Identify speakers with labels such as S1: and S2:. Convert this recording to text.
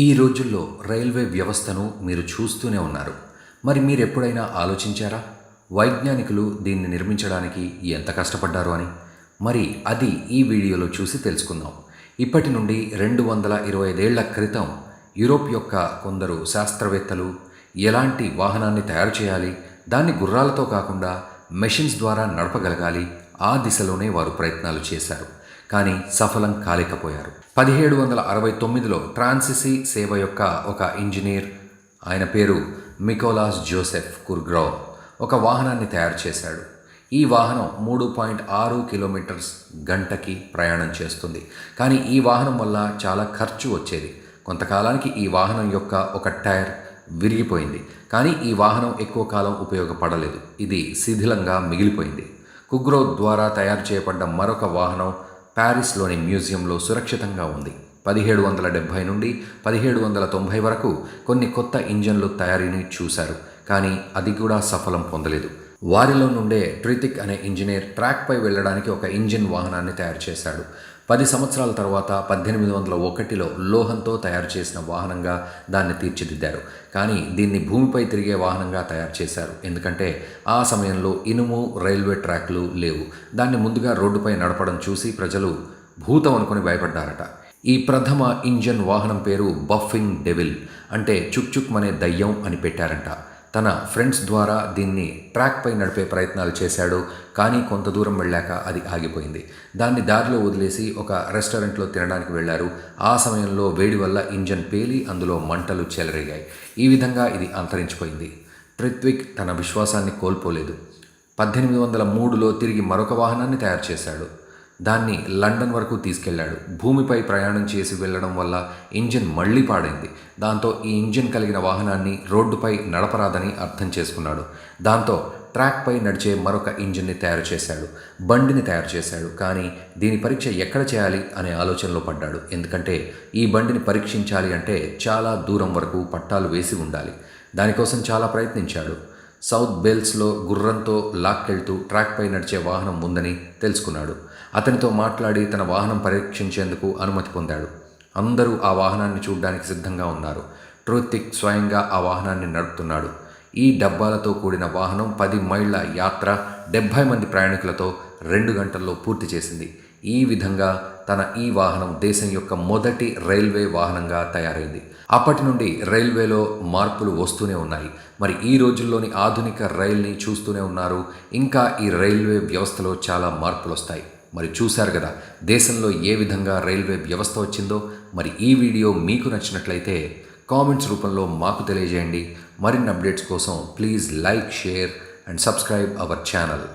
S1: ఈ రోజుల్లో రైల్వే వ్యవస్థను మీరు చూస్తూనే ఉన్నారు. మరి మీరెప్పుడైనా ఆలోచించారా? వైజ్ఞానికులు దీన్ని నిర్మించడానికి ఎంత కష్టపడ్డారు అని? మరి అది ఈ వీడియోలో చూసి తెలుసుకుందాం. ఇప్పటి నుండి 225 ఏళ్ల క్రితం యూరోప్ యొక్క కొందరు శాస్త్రవేత్తలు ఎలాంటి వాహనాన్ని తయారు చేయాలి, దాన్ని గుర్రాలతో కాకుండా మెషిన్స్ ద్వారా నడపగలగాలి, ఆ దిశలోనే వారు ప్రయత్నాలు చేశారు. కానీ సఫలం కాలేకపోయారు. 1769లో ట్రాన్సిసి సేవ యొక్క ఒక ఇంజనీర్, ఆయన పేరు మికోలాస్ జోసెఫ్ కుర్గ్రావ్, ఒక వాహనాన్ని తయారు చేశాడు. ఈ వాహనం 3.6 కిలోమీటర్స్ గంటకి ప్రయాణం చేస్తుంది. కానీ ఈ వాహనం వల్ల చాలా ఖర్చు వచ్చేది. కొంతకాలానికి ఈ వాహనం యొక్క ఒక టైర్ విరిగిపోయింది. కానీ ఈ వాహనం ఎక్కువ కాలం ఉపయోగపడలేదు. ఇది శిథిలంగా మిగిలిపోయింది. కుగ్రోవ్ ద్వారా తయారు చేయబడ్డ మరొక వాహనం ప్యారిస్లోని మ్యూజియంలో సురక్షితంగా ఉంది. 1770 నుండి 1790 వరకు కొన్ని కొత్త ఇంజన్లు తయారీని చూశారు. కానీ అది కూడా సఫలం పొందలేదు. వారిలో నుండే ట్రితిక్ అనే ఇంజనీర్ ట్రాక్పై వెళ్ళడానికి ఒక ఇంజిన్ వాహనాన్ని తయారు చేశాడు. 10 సంవత్సరాల తర్వాత 1801లో లోహంతో తయారు చేసిన వాహనంగా దాన్ని తీర్చిదిద్దారు. కానీ దీన్ని భూమిపై తిరిగే వాహనంగా తయారు చేశారు. ఎందుకంటే ఆ సమయంలో ఇనుము రైల్వే ట్రాక్లు లేవు. దాన్ని ముందుగా రోడ్డుపై నడపడం చూసి ప్రజలు భూతం అనుకుని భయపడ్డారట. ఈ ప్రథమ ఇంజన్ వాహనం పేరు బఫింగ్ డెవిల్, అంటే చుక్ మనే దయ్యం అని పెట్టారంట. తన ఫ్రెండ్స్ ద్వారా దీన్ని ట్రాక్పై నడిపే ప్రయత్నాలు చేశాడు. కానీ కొంత దూరం వెళ్ళాక అది ఆగిపోయింది. దాన్ని దారిలో వదిలేసి ఒక రెస్టారెంట్లో తినడానికి వెళ్ళారు. ఆ సమయంలో వేడి వల్ల ఇంజన్ పేలి అందులో మంటలు చెలరేగాయి. ఈ విధంగా ఇది అంతరించిపోయింది. ట్రిత్విక్ తన విశ్వాసాన్ని కోల్పోలేదు. 1803లో తిరిగి మరొక వాహనాన్ని తయారు చేశాడు. దాన్ని లండన్ వరకు తీసుకెళ్లాడు. భూమిపై ప్రయాణం చేసి వెళ్ళడం వల్ల ఇంజిన్ మళ్లీ పాడైంది. దాంతో ఈ ఇంజిన్ కలిగిన వాహనాన్ని రోడ్డుపై నడపరాదని అర్థం చేసుకున్నాడు. దాంతో ట్రాక్పై నడిచే మరొక ఇంజిన్ని తయారు చేశాడు. బండిని తయారు చేశాడు. కానీ దీని పరీక్ష ఎక్కడ చేయాలి అనే ఆలోచనలో పడ్డాడు. ఎందుకంటే ఈ బండిని పరీక్షించాలి అంటే చాలా దూరం వరకు పట్టాలు వేసి ఉండాలి. దానికోసం చాలా ప్రయత్నించాడు. సౌత్ బెల్స్లో గుర్రంతో లాక్కెళ్తూ ట్రాక్పై నడిచే వాహనం ఉందని తెలుసుకున్నాడు. అతనితో మాట్లాడి తన వాహనం పరీక్షించేందుకు అనుమతి పొందాడు. అందరూ ఆ వాహనాన్ని చూడడానికి సిద్ధంగా ఉన్నారు. ట్రితిక్ స్వయంగా ఆ వాహనాన్ని నడుపుతున్నాడు. ఈ డబ్బాలతో కూడిన వాహనం 10 మైళ్ళ యాత్ర 70 మంది ప్రయాణికులతో 2 గంటల్లో పూర్తి చేసింది. ఈ విధంగా తన ఈ వాహనం దేశం యొక్క మొదటి రైల్వే వాహనంగా తయారైంది. అప్పటి నుండి రైల్వేలో మార్పులు వస్తూనే ఉన్నాయి. మరి ఈ రోజుల్లోని ఆధునిక రైల్ని చూస్తూనే ఉన్నారు. ఇంకా ఈ రైల్వే వ్యవస్థలో చాలా మార్పులు వస్తాయి. మరి చూశారు కదా దేశంలో ఏ విధంగా రైల్వే వ్యవస్థ వచ్చిందో. మరి ఈ వీడియో మీకు నచ్చినట్లయితే కామెంట్స్ రూపంలో మాకు తెలియజేయండి. మరిన్ని అప్డేట్స్ కోసం please like, share and subscribe our channel.